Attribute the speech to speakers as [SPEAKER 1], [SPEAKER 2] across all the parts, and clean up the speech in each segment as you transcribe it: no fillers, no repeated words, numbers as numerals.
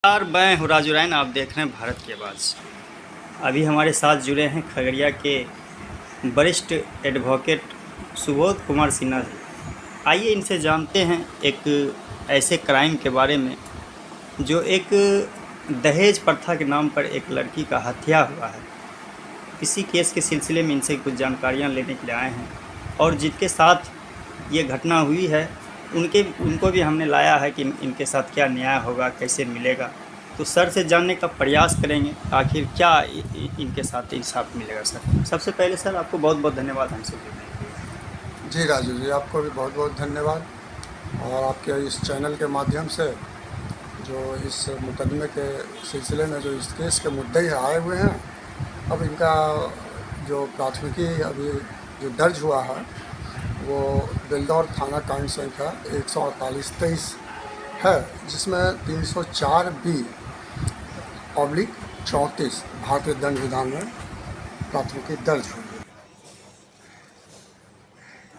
[SPEAKER 1] यार मैं हूँ राजुरैन। आप देख रहे हैं भारत की आवाज़। अभी हमारे साथ जुड़े हैं खगड़िया के वरिष्ठ एडवोकेट सुबोध कुमार सिन्हा जी। आइए इनसे जानते हैं एक ऐसे क्राइम के बारे में जो एक दहेज प्रथा के नाम पर एक लड़की का हत्या हुआ है। इसी केस के सिलसिले में इनसे कुछ जानकारियाँ लेने के लिए आए हैं और जिनके साथ ये घटना हुई है उनको भी हमने लाया है कि इनके साथ क्या न्याय होगा, कैसे मिलेगा। तो सर से जानने का प्रयास करेंगे आखिर क्या इनके साथ इंसाफ मिलेगा। सर, सबसे पहले सर आपको बहुत बहुत धन्यवाद हमसे जुड़ने के लिए।
[SPEAKER 2] जी राजू जी, आपको भी बहुत बहुत धन्यवाद। और आपके इस चैनल के माध्यम से जो इस मुकदमे के सिलसिले में जो इस केस के मुद्दे आए हुए हैं, अब इनका जो प्राथमिकी अभी जो दर्ज हुआ है वो बेलदौर थाना कांड संख्या 148-23 है, जिसमें 304B/34 भारतीय दंड विधान में प्राथमिकी दर्ज हुई है।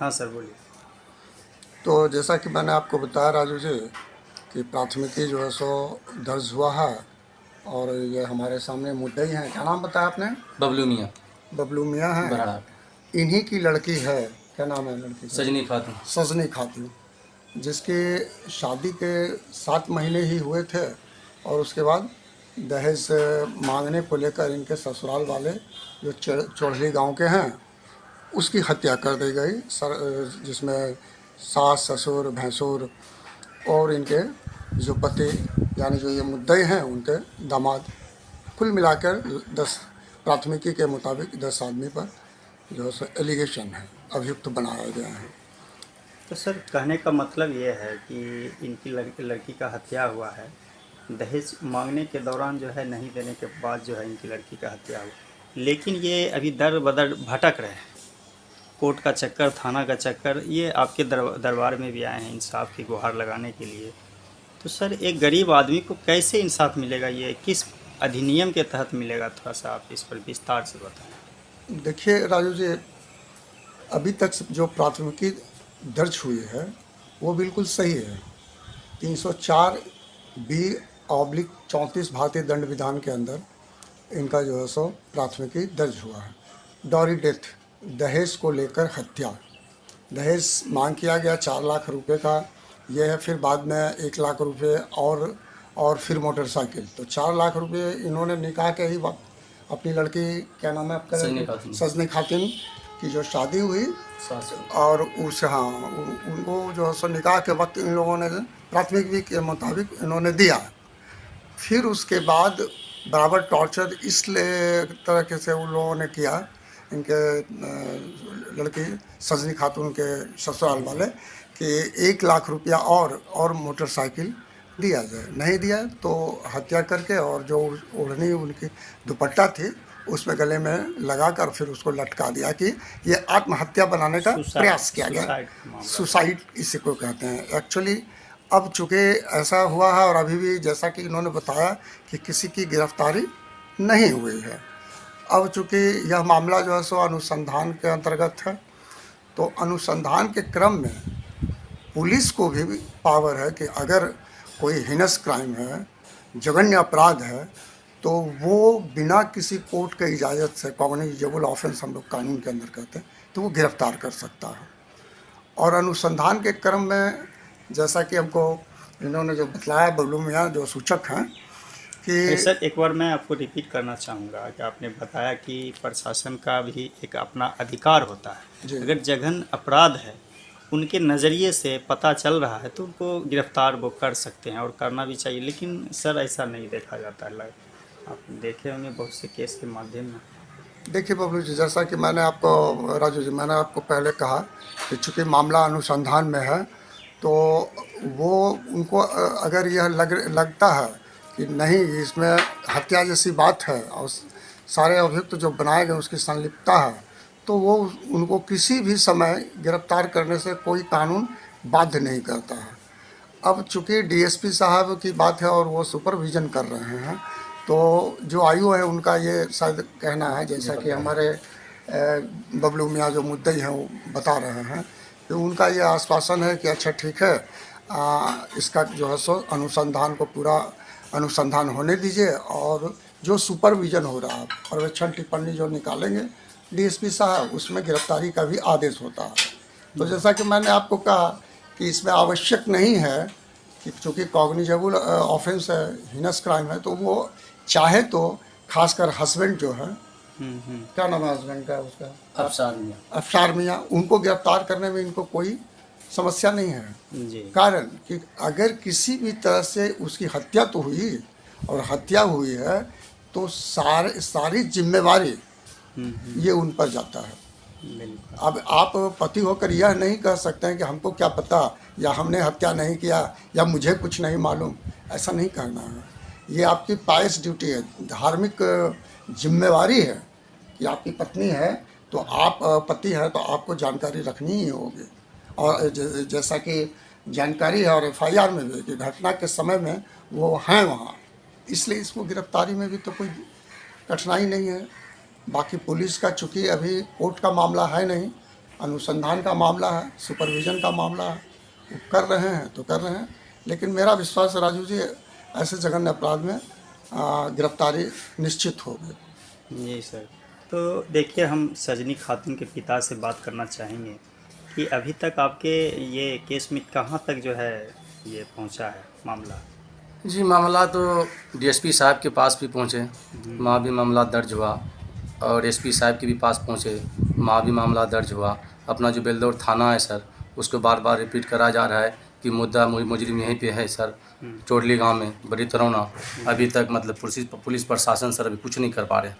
[SPEAKER 1] हाँ सर बोलिए।
[SPEAKER 2] तो जैसा कि मैंने आपको बताया राजू जी कि प्राथमिकी जो है सो दर्ज हुआ है और ये हमारे सामने मुद्दई हैं। क्या नाम बताया आपने?
[SPEAKER 3] बबलू मियाँ।
[SPEAKER 2] बबलू मियाँ हैं।
[SPEAKER 3] बराड़ा।
[SPEAKER 2] इन्हीं की लड़की है। क्या नाम है लड़की का?
[SPEAKER 3] सजनी खातून।
[SPEAKER 2] सजनी खातून, जिसके शादी के 7 महीने ही हुए थे और उसके बाद दहेज मांगने को लेकर इनके ससुराल वाले जो चौड़ली गांव के हैं उसकी हत्या कर दी गई। जिसमें सास, ससुर, भैंसुर और इनके जो पति यानी जो ये मुद्दई हैं उनके दामाद, कुल मिलाकर 10 प्राथमिकी के मुताबिक 10 आदमी पर जो है एलिगेशन है, अभियुक्त बनाया गया है।
[SPEAKER 1] तो सर कहने का मतलब ये है कि इनकी लड़की का हत्या हुआ है, दहेज मांगने के दौरान जो है नहीं देने के बाद जो है इनकी लड़की का हत्या हुआ, लेकिन ये अभी दर बदर भटक रहे हैं। कोर्ट का चक्कर, थाना का चक्कर, ये आपके दरबार में भी आए हैं इंसाफ की गुहार लगाने के लिए। तो सर एक गरीब आदमी को कैसे इंसाफ मिलेगा, ये किस अधिनियम के तहत मिलेगा? थोड़ा सा आप इस पर विस्तार से बताएं।
[SPEAKER 2] देखिए राजू जी, अभी तक जो प्राथमिकी दर्ज हुई है वो बिल्कुल सही है। 304B/34 भारतीय दंड विधान के अंदर इनका जो है सो प्राथमिकी दर्ज हुआ है। डॉरी डेथ, दहेज को लेकर हत्या, दहेज मांग किया गया 4 लाख रुपए का, यह है। फिर बाद में 1 लाख रुपए और फिर मोटरसाइकिल। तो 4 लाख रुपए इन्होंने निकाह के ही वक्त अपनी लड़की, क्या नाम है आपका? सजनी खातून की जो शादी हुई और उस उनको जो है सो निकाह के वक्त इन लोगों ने प्राथमिकी के मुताबिक इन्होंने दिया। फिर उसके बाद बराबर टॉर्चर इस तरह से उन लोगों ने किया, इनके लड़की सजनी खातून के ससुराल वाले, कि 1 लाख रुपया और मोटरसाइकिल दिया जाए। नहीं दिया तो हत्या करके और जो ओढ़नी उनकी दुपट्टा थी उसमें गले में लगाकर फिर उसको लटका दिया कि ये आत्महत्या बनाने का प्रयास किया गया। सुसाइड इसी को कहते हैं एक्चुअली। अब चूँकि ऐसा हुआ है और अभी भी जैसा कि इन्होंने बताया कि किसी की गिरफ्तारी नहीं हुई है। अब चूँकि यह मामला जो है सो अनुसंधान के अंतर्गत है, तो अनुसंधान के क्रम में पुलिस को भी पावर है कि अगर कोई हिनस क्राइम है, जघन्य अपराध है, तो वो बिना किसी कोर्ट के इजाज़त से, कॉग्निजेबल ऑफेंस हम लोग कानून के अंदर कहते हैं, तो वो गिरफ्तार कर सकता है। और अनुसंधान के क्रम में जैसा कि हमको इन्होंने जो बतलाया, बबलू मियाँ जो सूचक हैं, कि
[SPEAKER 1] सर एक बार मैं आपको रिपीट करना चाहूँगा कि आपने बताया कि प्रशासन का भी एक अपना अधिकार होता है। अगर जघन अपराध है उनके नज़रिए से पता चल रहा है तो उनको गिरफ्तार वो कर सकते हैं और करना भी चाहिए, लेकिन सर ऐसा नहीं देखा जाता है। आप देखे होंगे बहुत से केस के माध्यम में।
[SPEAKER 2] देखिए बबलू जी, जैसा कि मैंने आपको, राजू जी, मैंने आपको पहले कहा कि चूँकि मामला अनुसंधान में है तो वो उनको अगर यह लगता है कि नहीं इसमें हत्या जैसी बात है और सारे अभियुक्त जो बनाए गए उसकी संलिप्तता है, तो वो उनको किसी भी समय गिरफ्तार करने से कोई कानून बाध्य नहीं करता है। अब चूँकि डीएसपी साहब की बात है और वो सुपरविज़न कर रहे हैं, तो जो आयु है उनका ये शायद कहना है, जैसा कि हमारे बबलू मियाँ जो मुद्दई हैं वो बता रहे हैं, कि उनका ये आश्वासन है कि अच्छा ठीक है, इसका जो है सो अनुसंधान को पूरा अनुसंधान होने दीजिए, और जो सुपरविजन हो रहा है, पर्यवेक्षण टिप्पणी जो निकालेंगे डीएसपी साहब, उसमें गिरफ्तारी का भी आदेश होता है। तो जैसा कि मैंने आपको कहा कि इसमें आवश्यक नहीं है कि चूँकि कॉग्निजेबल ऑफेंस है, हिनस क्राइम है, तो वो चाहे तो खासकर हस्बैंड जो है, क्या नाम है हस्बैंड का उसका, अफसार मियाँ, उनको गिरफ्तार करने में इनको कोई समस्या नहीं है।
[SPEAKER 1] जी।
[SPEAKER 2] कारण कि अगर किसी भी तरह से उसकी हत्या तो हुई, और हत्या हुई है तो सारी जिम्मेवारी ये उन पर जाता है।
[SPEAKER 1] बिल्कुल।
[SPEAKER 2] अब आप पति होकर यह नहीं कह सकते हैं कि हमको क्या पता, या हमने हत्या नहीं किया, या मुझे कुछ नहीं मालूम, ऐसा नहीं कहना है। ये आपकी पायस ड्यूटी है, धार्मिक जिम्मेवारी है कि आपकी पत्नी है तो आप पति हैं तो आपको जानकारी रखनी ही होगी। और जैसा कि जानकारी है और एफआईआर में भी कि घटना के समय में वो हैं वहाँ, इसलिए इसको गिरफ्तारी में भी तो कोई कठिनाई नहीं है। बाकी पुलिस का चूँकि अभी कोर्ट का मामला है नहीं, अनुसंधान का मामला है, सुपरविजन का मामला है, वो कर रहे हैं तो कर रहे हैं। लेकिन मेरा विश्वास है राजू जी, ऐसे जघन्य अपराध में गिरफ्तारी निश्चित होगी।
[SPEAKER 1] जी सर। तो देखिए, हम सजनी खातून के पिता से बात करना चाहेंगे कि अभी तक आपके ये केस में कहाँ तक जो है ये पहुँचा है मामला।
[SPEAKER 3] जी, मामला तो डीएसपी साहब के पास भी पहुँचे, वहाँ भी मामला दर्ज हुआ, और एसपी साहब के भी पास पहुँचे, वहाँ भी मामला दर्ज हुआ। अपना जो बेलदौर थाना है सर, उसको बार बार रिपीट करा जा रहा है कि मुजरिम यहीं पे है सर, चोडली गांव में, बड़ी तरौना। अभी तक मतलब पुलिस प्रशासन सर अभी कुछ नहीं कर पा रहे,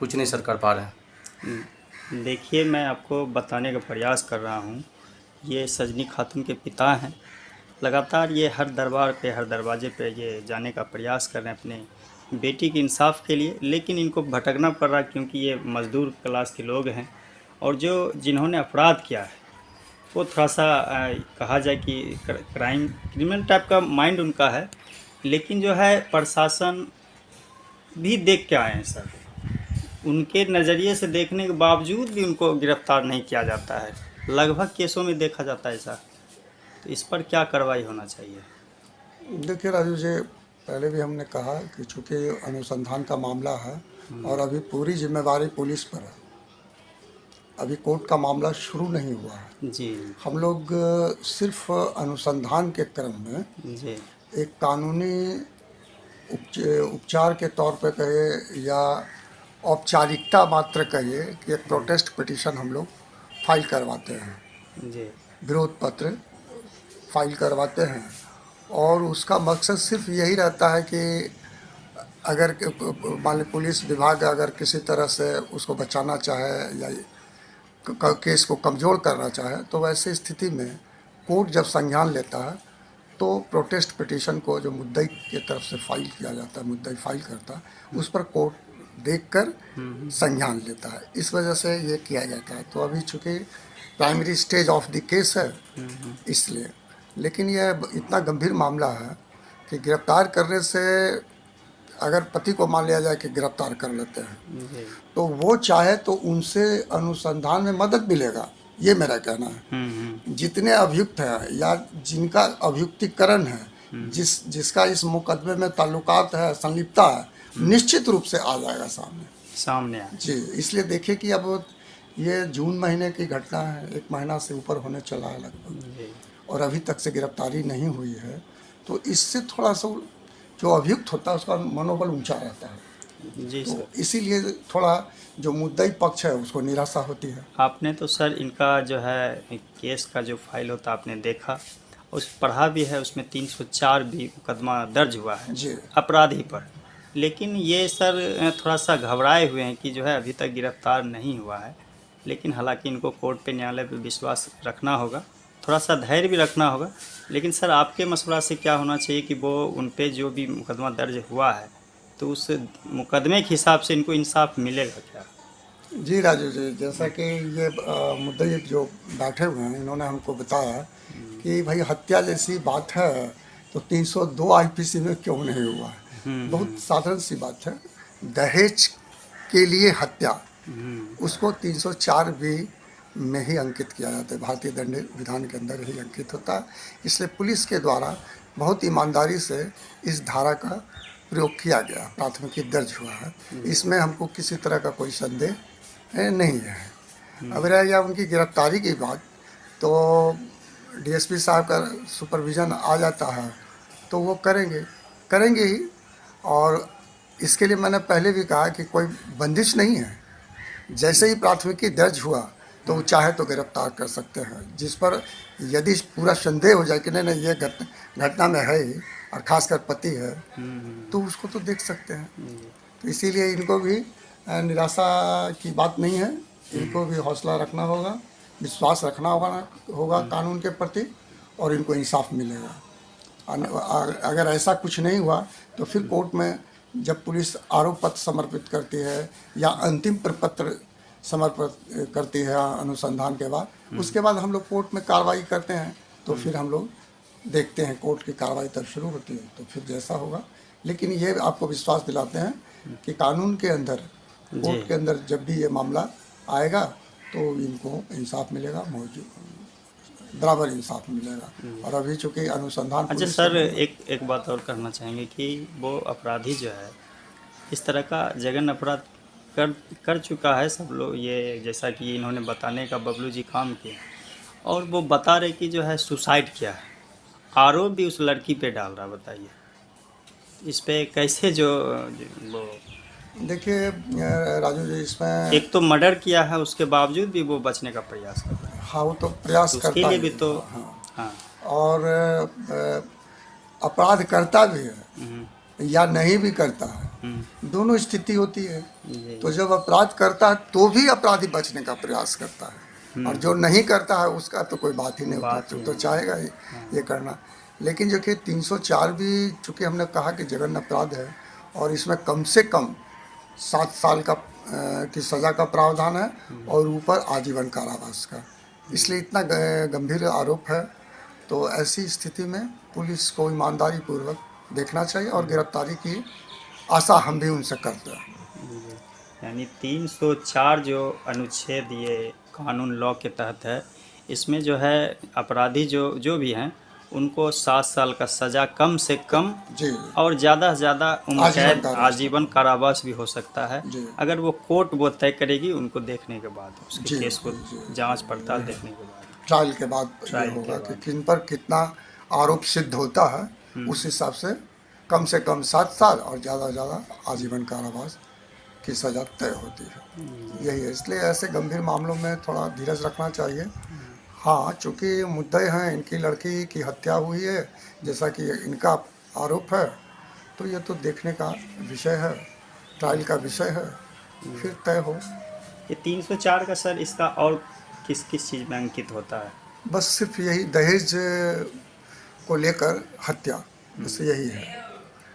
[SPEAKER 3] कुछ नहीं सर कर पा रहे।
[SPEAKER 1] देखिए, मैं आपको बताने का प्रयास कर रहा हूँ, ये सजनी खातून के पिता हैं। लगातार ये हर दरवाजे पे ये जाने का प्रयास कर रहे हैं अपने बेटी के इंसाफ के लिए, लेकिन इनको भटकना पड़ रहा है क्योंकि ये मज़दूर क्लास के लोग हैं, और जिन्होंने अपराध किया है वो थोड़ा सा कहा जाए कि क्रिमिनल टाइप का माइंड उनका है। लेकिन जो है प्रशासन भी देख के आए हैं सर, उनके नज़रिए से देखने के बावजूद भी उनको गिरफ्तार नहीं किया जाता है। लगभग केसों में देखा जाता है ऐसा। तो इस पर क्या कार्रवाई होना चाहिए।
[SPEAKER 2] देखिए राजू जी, पहले भी हमने कहा कि चूँकि अनुसंधान का मामला है और अभी पूरी जिम्मेवारी पुलिस पर है, अभी कोर्ट का मामला शुरू नहीं हुआ है
[SPEAKER 1] जी।
[SPEAKER 2] हम लोग सिर्फ अनुसंधान के क्रम में
[SPEAKER 1] जी।
[SPEAKER 2] एक कानूनी उपचार के तौर पर कहे या औपचारिकता मात्र कहिए कि एक प्रोटेस्ट पिटीशन हम लोग फाइल करवाते हैं।
[SPEAKER 1] जी।
[SPEAKER 2] विरोध पत्र फाइल करवाते हैं, और उसका मकसद सिर्फ यही रहता है कि अगर मान ली पुलिस विभाग अगर किसी तरह से उसको बचाना चाहे या केस को कमज़ोर करना चाहे, तो वैसे स्थिति में कोर्ट जब संज्ञान लेता है तो प्रोटेस्ट पिटीशन को जो मुद्दई की तरफ से फाइल किया जाता है, मुद्दई फाइल करता है, उस पर कोर्ट देखकर संज्ञान लेता है। इस वजह से ये किया जाता है। तो अभी चूँकि primary stage of the case है इसलिए, लेकिन यह इतना गंभीर मामला है कि गिरफ्तार करने से, अगर पति को मान लिया जाए कि गिरफ्तार कर लेते हैं तो वो चाहे तो उनसे अनुसंधान में मदद मिलेगा, ये मेरा कहना है। जितने अभियुक्त हैं या जिनका अभियुक्तिकरण है, जिसका इस मुकदमे में ताल्लुकात है, संलिप्तता है, निश्चित रूप से आ जाएगा सामने जी। इसलिए देखिए कि अब ये जून महीने की घटना है, 1 महीना से ऊपर होने चला है लगभग, और अभी तक से गिरफ्तारी नहीं हुई है। तो इससे थोड़ा सा जो अभियुक्त होता है उसका मनोबल ऊंचा रहता है जी। तो इसीलिए थोड़ा जो मुद्दई पक्ष है उसको निराशा होती है।
[SPEAKER 1] आपने तो सर इनका जो है केस का जो फाइल होता आपने देखा, उस पढ़ा भी है, उसमें 304 भी मुकदमा दर्ज हुआ है
[SPEAKER 2] जी
[SPEAKER 1] अपराधी पर। लेकिन ये सर थोड़ा सा घबराए हुए हैं कि जो है अभी तक गिरफ्तार नहीं हुआ है। लेकिन हालांकि इनको कोर्ट पे, न्यायालय पे विश्वास रखना होगा, थोड़ा सा धैर्य भी रखना होगा। लेकिन सर आपके मशवरा से क्या होना चाहिए कि वो उन पे जो भी मुकदमा दर्ज हुआ है तो उस मुकदमे के हिसाब से इनको इंसाफ मिलेगा क्या।
[SPEAKER 2] जी राजू जी, जैसा कि ये मुद्दई जो बैठे हुए हैं इन्होंने हमको बताया कि भाई हत्या जैसी बात है तो 302 आईपीसी में क्यों नहीं हुआ है। बहुत साधारण सी बात है, दहेज के लिए हत्या उसको 304 भी में ही अंकित किया जाता है, भारतीय दंड विधान के अंदर ही अंकित होता है। इसलिए पुलिस के द्वारा बहुत ईमानदारी से इस धारा का प्रयोग किया गया, प्राथमिकी दर्ज हुआ है। इसमें हमको किसी तरह का कोई संदेह नहीं है। अब रह गया उनकी गिरफ्तारी की बात, तो डीएसपी साहब का सुपरविज़न आ जाता है तो वो करेंगे ही। और इसके लिए मैंने पहले भी कहा कि कोई बंदिश नहीं है। जैसे ही प्राथमिकी दर्ज हुआ तो वो चाहे तो गिरफ्तार कर सकते हैं, जिस पर यदि पूरा संदेह हो जाए कि नहीं ये घटना में है ही, और ख़ासकर पति है, तो उसको तो देख सकते हैं। तो इसीलिए इनको भी निराशा की बात नहीं है, इनको भी हौसला रखना होगा, विश्वास रखना होगा कानून के प्रति, और इनको इंसाफ मिलेगा। अगर ऐसा कुछ नहीं हुआ तो फिर कोर्ट में जब पुलिस आरोप पत्र समर्पित करती है या अंतिम प्रपत्र समर्पित करती है अनुसंधान के बाद, उसके बाद हम लोग कोर्ट में कार्रवाई करते हैं, तो फिर हम लोग देखते हैं कोर्ट की कार्रवाई तब शुरू होती है, तो फिर जैसा होगा। लेकिन ये आपको विश्वास दिलाते हैं कि कानून के अंदर, कोर्ट के अंदर जब भी ये मामला आएगा तो इनको इंसाफ मिलेगा, बराबर इंसाफ मिलेगा। और अभी चूँकि अनुसंधान।
[SPEAKER 1] अच्छा सर, एक बात और करना चाहेंगे कि वो अपराधी जो है इस तरह का जघन्य अपराध कर चुका है, सब लोग ये, जैसा कि इन्होंने बताने का बबलू जी काम किया, और वो बता रहे कि जो है सुसाइड किया है, आरोप भी उस लड़की पे डाल रहा। बताइए इस पे कैसे वो। देखिए
[SPEAKER 2] राजू जी, इसमें
[SPEAKER 1] एक तो मर्डर किया है, उसके बावजूद भी वो बचने का प्रयास कर रहा है।
[SPEAKER 2] हाँ, वो तो प्रयास करता है,
[SPEAKER 1] उसके लिए भी तो हाँ।
[SPEAKER 2] और अपराध करता भी है या नहीं भी करता है, दोनों स्थिति होती है। तो जब अपराध करता है तो भी अपराधी बचने का प्रयास करता है, और जो नहीं करता है उसका तो कोई बात ही नहीं होती, तो चाहेगा ही ये करना। लेकिन जो कि 304 भी चूँकि हमने कहा कि जघन्य अपराध है, और इसमें कम से कम 7 साल की सज़ा का प्रावधान है, और ऊपर आजीवन कारावास का, इसलिए इतना गंभीर आरोप है। तो ऐसी स्थिति में पुलिस को ईमानदारी पूर्वक देखना चाहिए, और गिरफ्तारी की आशा हम भी उनसे करते हैं।
[SPEAKER 1] यानी 304 जो अनुच्छेद ये कानून लॉ के तहत है, इसमें जो है अपराधी जो भी हैं उनको 7 साल का सज़ा कम से कम
[SPEAKER 2] जी,
[SPEAKER 1] और ज़्यादा से ज़्यादा उम्र कैद, आजीवन कारावास भी हो सकता है, अगर वो कोर्ट वो तय करेगी उनको देखने के बाद, उसके केस को जांच पड़ताल देखने के बाद,
[SPEAKER 2] ट्रायल के बाद ये होगा कि किन पर कितना आरोप सिद्ध होता है, उस हिसाब से कम 7 साल और ज़्यादा से ज़्यादा आजीवन कारावास की सज़ा तय होती है। यही है, इसलिए ऐसे गंभीर मामलों में थोड़ा धीरज रखना चाहिए। हाँ, चूँकि मुद्दे हैं, इनकी लड़की की हत्या हुई है जैसा कि इनका आरोप है, तो ये तो देखने का विषय है, ट्रायल का विषय है, फिर तय हो।
[SPEAKER 1] ये 304 का सर, इसका और किस चीज़ में अंकित होता है?
[SPEAKER 2] बस सिर्फ यही दहेज को लेकर हत्या, बस यही है।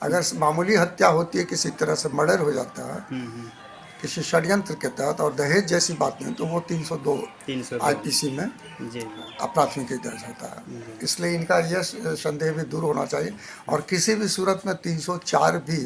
[SPEAKER 2] अगर मामूली हत्या होती है, किसी तरह से मर्डर हो जाता है किसी षड्यंत्र के तहत, और दहेज जैसी बात नहीं, तो वो 302 IPC में प्राथमिकी दर्ज होता है। इसलिए इनका यह संदेह भी दूर होना चाहिए, और किसी भी सूरत में 304 भी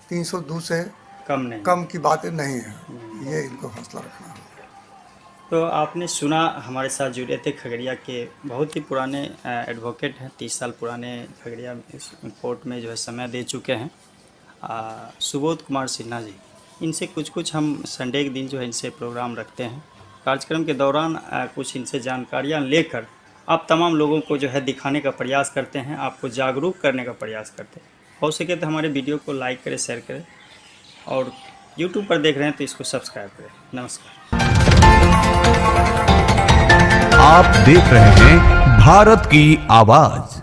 [SPEAKER 2] 302 से कम की बातें नहीं है, ये इनको हौसला रखना है।
[SPEAKER 1] तो आपने सुना, हमारे साथ जुड़े थे खगड़िया के बहुत ही पुराने एडवोकेट हैं, 30 साल पुराने खगड़िया कोर्ट में जो है समय दे चुके हैं, सुबोध कुमार सिन्हा जी। इनसे कुछ हम संडे के दिन जो है इनसे प्रोग्राम रखते हैं। कार्यक्रम के दौरान कुछ इनसे जानकारियाँ लेकर आप तमाम लोगों को जो है दिखाने का प्रयास करते हैं, आपको जागरूक करने का प्रयास करते हैं। हो सके तो हमारे वीडियो को लाइक करें, शेयर करें, और यूट्यूब पर देख रहे हैं तो इसको सब्सक्राइब करें। नमस्कार।
[SPEAKER 4] आप देख रहे हैं भारत की आवाज़।